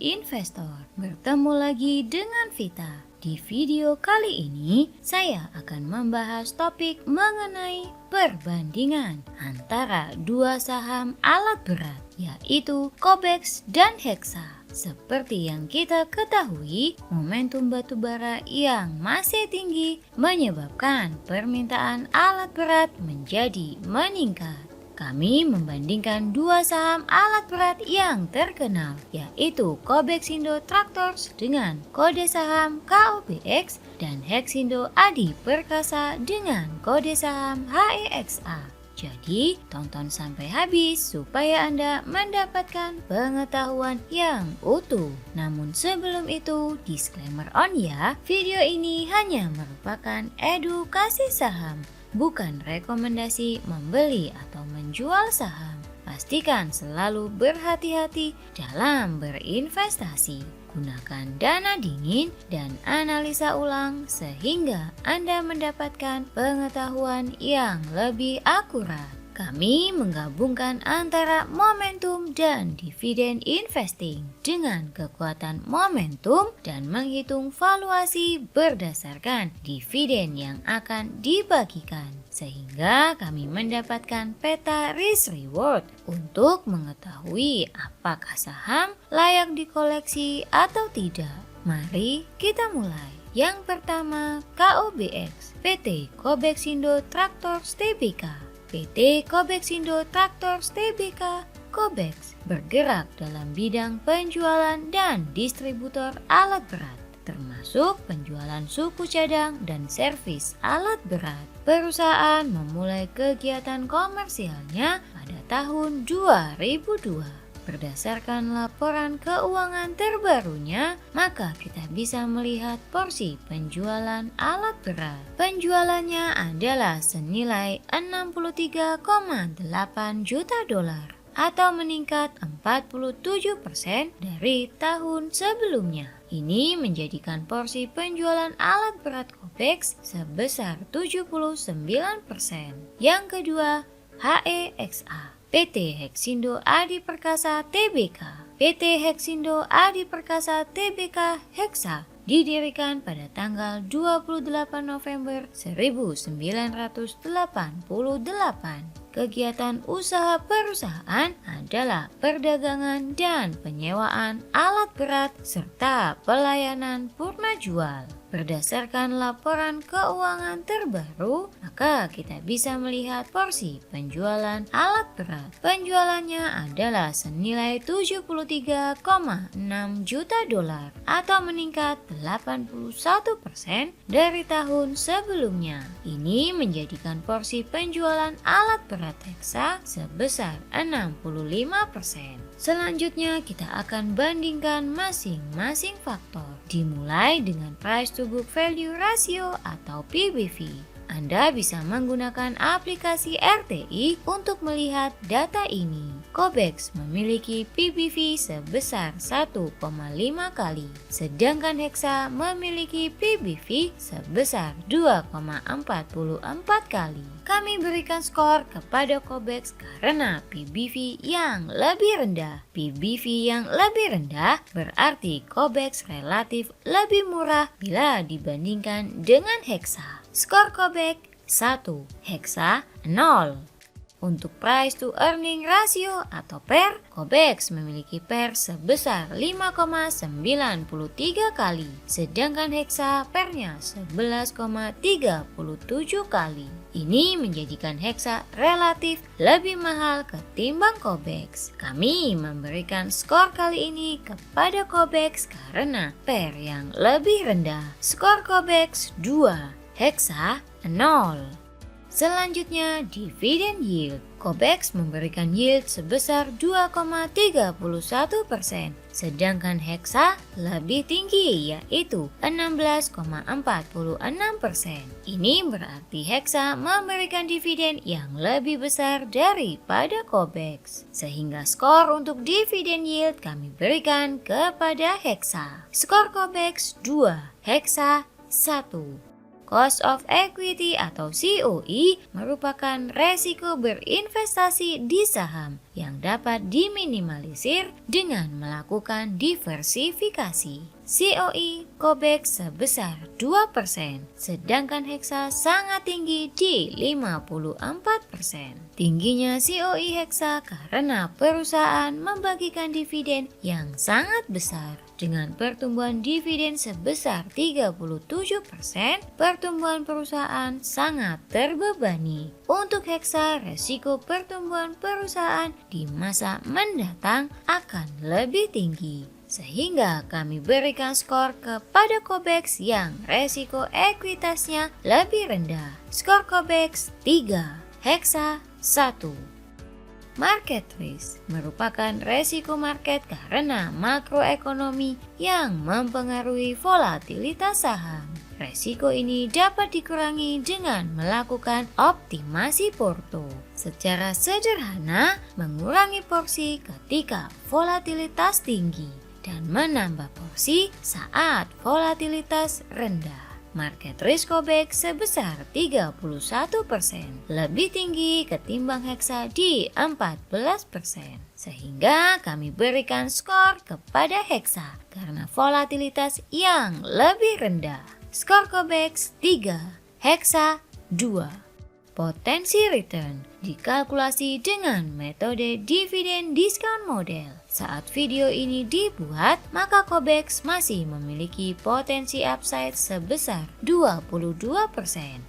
investor. Bertemu lagi dengan Vita. Di video kali ini, saya akan membahas topik mengenai perbandingan antara dua saham alat berat, yaitu COBEX dan Hexa. Seperti yang kita ketahui, momentum batubara yang masih tinggi menyebabkan permintaan alat berat menjadi meningkat. Kami membandingkan dua saham alat berat yang terkenal, yaitu COBEXindo Tractors dengan kode saham KOBX dan Hexindo Adi Perkasa dengan kode saham HEXA. Jadi, tonton sampai habis supaya Anda mendapatkan pengetahuan yang utuh. Namun sebelum itu, disclaimer on ya, video ini hanya merupakan edukasi saham, bukan rekomendasi membeli atau menjual saham. Pastikan selalu berhati-hati dalam berinvestasi. Gunakan dana dingin dan analisa ulang sehingga Anda mendapatkan pengetahuan yang lebih akurat. Kami menggabungkan antara momentum dan dividen investing dengan kekuatan momentum dan menghitung valuasi berdasarkan dividen yang akan dibagikan, sehingga kami mendapatkan peta risk reward untuk mengetahui apakah saham layak dikoleksi atau tidak. Mari kita mulai. Yang pertama, KOBX, PT COBEXindo Tractors Tbk. PT COBEXindo Tractors Tbk COBEX bergerak dalam bidang penjualan dan distributor alat berat, termasuk penjualan suku cadang dan servis alat berat. Perusahaan memulai kegiatan komersialnya pada tahun 2002. Berdasarkan laporan keuangan terbarunya, maka kita bisa melihat porsi penjualan alat berat. Penjualannya adalah senilai 63,8 juta dolar atau meningkat 47% dari tahun sebelumnya. Ini menjadikan porsi penjualan alat berat COBEX sebesar 79%. Yang kedua, HEXA. PT Hexindo Adi Perkasa Tbk. PT Hexindo Adi Perkasa Tbk Hexa didirikan pada tanggal 28 November 1988. Kegiatan usaha perusahaan adalah perdagangan dan penyewaan alat berat serta pelayanan purna jual. Berdasarkan laporan keuangan terbaru, maka kita bisa melihat porsi penjualan alat berat. Penjualannya adalah senilai 73,6 juta dolar atau meningkat 81% dari tahun sebelumnya. Ini menjadikan porsi penjualan alat berat Hexa sebesar 65%. Selanjutnya kita akan bandingkan masing-masing faktor, dimulai dengan price to book value ratio atau PBV. Anda bisa menggunakan aplikasi RTI untuk melihat data ini. COBEX memiliki PBV sebesar 1,5 kali, sedangkan Hexa memiliki PBV sebesar 2,44 kali. Kami berikan skor kepada COBEX karena PBV yang lebih rendah. PBV yang lebih rendah berarti COBEX relatif lebih murah bila dibandingkan dengan Hexa. Skor COBEX 1, Hexa 0. Untuk price to earning ratio atau PER, COBEX memiliki PER sebesar 5,93 kali, sedangkan Hexa PER-nya 11,37 kali. Ini menjadikan Hexa relatif lebih mahal ketimbang COBEX. Kami memberikan skor kali ini kepada COBEX karena PER yang lebih rendah. Skor COBEX 2, Hexa 0. Selanjutnya, dividen yield. COBEX memberikan yield sebesar 2,31%, sedangkan Hexa lebih tinggi yaitu 16,46%. Ini berarti Hexa memberikan dividen yang lebih besar daripada COBEX, sehingga skor untuk dividen yield kami berikan kepada Hexa. Skor COBEX 2, Hexa 1. Cost of equity atau COE merupakan resiko berinvestasi di saham yang dapat diminimalisir dengan melakukan diversifikasi. COE COBEX sebesar 2%, sedangkan Hexa sangat tinggi di 54%. Tingginya COE Hexa karena perusahaan membagikan dividen yang sangat besar. Dengan pertumbuhan dividen sebesar 37%, pertumbuhan perusahaan sangat terbebani. Untuk Hexa, resiko pertumbuhan perusahaan di masa mendatang akan lebih tinggi. Sehingga kami berikan skor kepada COBEX yang resiko ekuitasnya lebih rendah. Skor COBEX 3, Hexa 1. Market risk merupakan resiko market karena makroekonomi yang mempengaruhi volatilitas saham. Resiko ini dapat dikurangi dengan melakukan optimasi porto. Secara sederhana, mengurangi porsi ketika volatilitas tinggi dan menambah porsi saat volatilitas rendah. Market risk COBEX sebesar 31%, lebih tinggi ketimbang Hexa di 14%. Sehingga kami berikan skor kepada Hexa karena volatilitas yang lebih rendah. Skor COBEX 3, Hexa 2. Potensi return dikalkulasi dengan metode dividen discount model. Saat video ini dibuat, maka COBEX masih memiliki potensi upside sebesar 22%,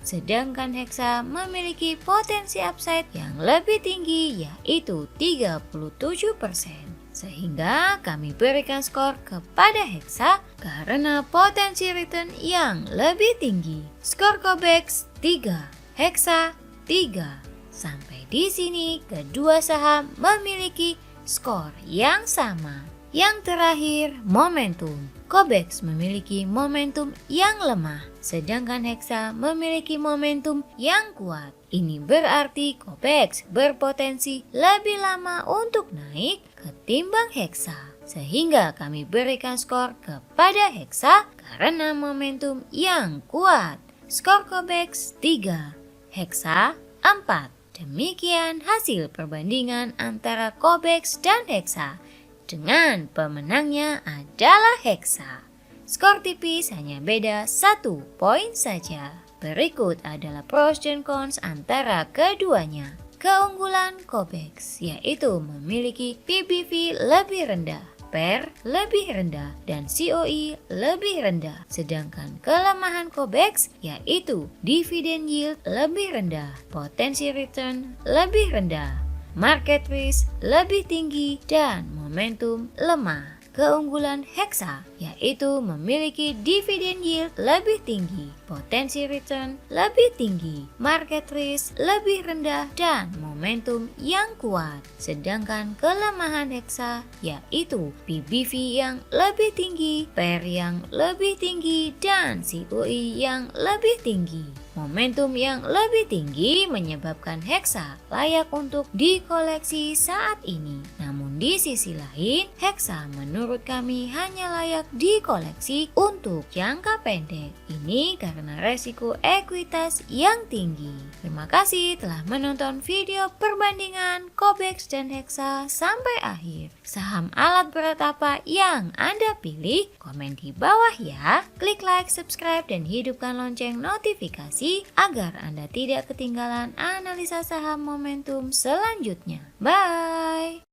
sedangkan Hexa memiliki potensi upside yang lebih tinggi yaitu 37%. Sehingga kami berikan skor kepada Hexa karena potensi return yang lebih tinggi. Skor COBEX 3, Hexa 3. Sampai di sini kedua saham memiliki skor yang sama. Yang terakhir, momentum. COBEX memiliki momentum yang lemah, sedangkan Hexa memiliki momentum yang kuat. Ini berarti COBEX berpotensi lebih lama untuk naik ketimbang Hexa. Sehingga kami berikan skor kepada Hexa karena momentum yang kuat. Skor COBEX 3, Hexa 4. Demikian hasil perbandingan antara COBEX dan Hexa. Dengan pemenangnya adalah Hexa. Skor tipis hanya beda 1 poin saja. Berikut adalah pros dan cons antara keduanya. Keunggulan COBEX yaitu memiliki PBV lebih rendah, PER lebih rendah, dan COE lebih rendah. Sedangkan kelemahan COBEX yaitu dividen yield lebih rendah, potensi return lebih rendah, market risk lebih tinggi, dan momentum lemah. Keunggulan Hexa yaitu memiliki dividen yield lebih tinggi, potensi return lebih tinggi, market risk lebih rendah, dan momentum yang kuat. Sedangkan kelemahan Hexa yaitu PBV yang lebih tinggi, PER yang lebih tinggi, dan COE yang lebih tinggi. Momentum yang lebih tinggi menyebabkan Hexa layak untuk dikoleksi saat ini. Namun di sisi lain, Hexa menurut kami hanya layak dikoleksi untuk jangka pendek. Ini karena resiko ekuitas yang tinggi. Terima kasih telah menonton video perbandingan COBEX dan Hexa sampai akhir. Saham alat berat apa yang Anda pilih? Komen di bawah ya. Klik like, subscribe, dan hidupkan lonceng notifikasi agar Anda tidak ketinggalan analisa saham momentum selanjutnya. Bye!